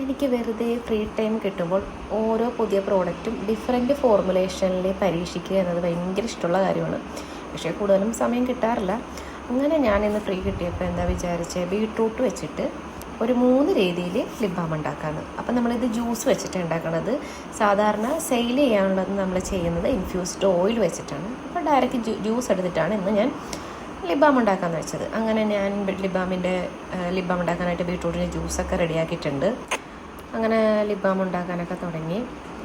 എനിക്ക് വെറുതെ free time കിട്ടുമ്പോൾ ഓരോ പുതിയ പ്രോഡക്റ്റും ഡിഫറെൻറ്റ് ഫോർമുലേഷനിൽ പരീക്ഷിക്കുക എന്നത് ഭയങ്കര ഇഷ്ടമുള്ള കാര്യമാണ്. പക്ഷേ കൂടുതലും സമയം കിട്ടാറില്ല. അങ്ങനെ ഞാനിന്ന് ഫ്രീ കിട്ടിയപ്പോൾ എന്താ വിചാരിച്ചത്, ബീട്രൂട്ട് വെച്ചിട്ട് ഒരു 3 രീതിയിൽ ലിപ് ബാം ഉണ്ടാക്കാമെന്ന്. അപ്പം നമ്മളിത് ജ്യൂസ് വെച്ചിട്ടാണ് ഉണ്ടാക്കുന്നത്. സാധാരണ സെയിൽ ചെയ്യാനുള്ളത് നമ്മൾ ചെയ്യുന്നത് ഇൻഫ്യൂസ്ഡ് ഓയിൽ വെച്ചിട്ടാണ്. അപ്പോൾ ഡയറക്റ്റ് ജ്യൂസ് എടുത്തിട്ടാണ് ഇന്ന് ഞാൻ ലിപ് ബാം ഉണ്ടാക്കാമെന്ന് വെച്ചത്. അങ്ങനെ ഞാൻ ലിപ് ബാം ഉണ്ടാക്കാനായിട്ട് ബീട്രൂട്ടിൻ്റെ ജ്യൂസൊക്കെ റെഡിയാക്കിയിട്ടുണ്ട്. അങ്ങനെ ലിപ് ബാം ഉണ്ടാക്കാനൊക്കെ തുടങ്ങി.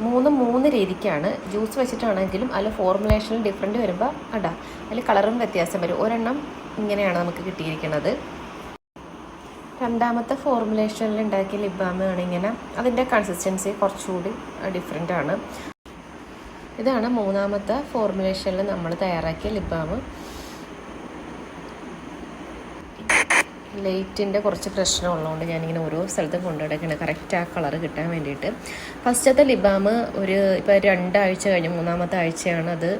3 രീതിക്കാണ്. ജ്യൂസ് വെച്ചിട്ടാണെങ്കിലും അതിൽ ഫോർമുലേഷനിൽ ഡിഫറൻറ്റ് വരുമ്പോൾ അതിൽ കളറും വ്യത്യാസം വരും. ഒരെണ്ണം ഇങ്ങനെയാണ് നമുക്ക് കിട്ടിയിരിക്കുന്നത്. രണ്ടാമത്തെ ഫോർമുലേഷനിൽ ഉണ്ടാക്കിയ ലിപ് ബാം ആണ് ഇങ്ങനെ. അതിൻ്റെ കൺസിസ്റ്റൻസി കുറച്ചുകൂടി ഡിഫറെൻ്റാണ്. ഇതാണ് 3ാമത്തെ ഫോർമുലേഷനിൽ നമ്മൾ തയ്യാറാക്കിയ ലിപ് ബാം. ലൈറ്റിൻ്റെ കുറച്ച് പ്രശ്നം ഉള്ളതുകൊണ്ട് ഞാനിങ്ങനെ ഓരോ സ്ഥലത്തും കൊണ്ടുനടക്കുകയാണ് കറക്റ്റ് ആ കളർ കിട്ടാൻ വേണ്ടിയിട്ട്. ഫസ്റ്റത്തെ ലിപ് ബാം ഇപ്പോൾ 2 ആഴ്ച കഴിഞ്ഞ് 3ാമത്തെ ആഴ്ചയാണ് അത്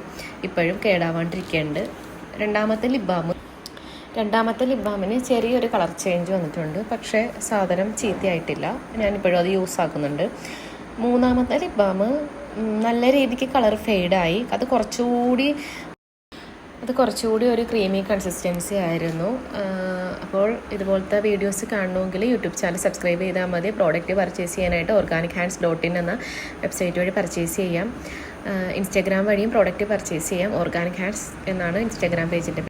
ഇപ്പോഴും കേടാവാണ്ടിരിക്കേണ്ടത്. രണ്ടാമത്തെ ലിപ് ബാമിന് ചെറിയൊരു കളർ ചേഞ്ച് വന്നിട്ടുണ്ട്. പക്ഷേ സാധനം ചീത്തയായിട്ടില്ല. ഞാനിപ്പോഴും അത് യൂസ് ആക്കുന്നുണ്ട്. 3ാമത്തെ ലിപ് ബാം നല്ല രീതിക്ക് കളർ ഫെയ്ഡായി. അത് കുറച്ചുകൂടി ഒരു ക്രീമി കൺസിസ്റ്റൻസി ആയിരുന്നു. അപ്പോൾ ഇതുപോലത്തെ വീഡിയോസ് കാണണമെങ്കിൽ യൂട്യൂബ് ചാനൽ സബ്സ്ക്രൈബ് ചെയ്താൽ മതി. പ്രോഡക്റ്റ് പർച്ചേസ് ചെയ്യാനായിട്ട് organichands.in എന്ന വെബ്സൈറ്റ് വഴി പർച്ചേസ് ചെയ്യാം. ഇൻസ്റ്റാഗ്രാം വഴിയും പ്രോഡക്റ്റ് പർച്ചേസ് ചെയ്യാം. ഓർഗാനിക് ഹാൻഡ്സ് എന്നാണ് ഇൻസ്റ്റാഗ്രാം പേജിൻ്റെ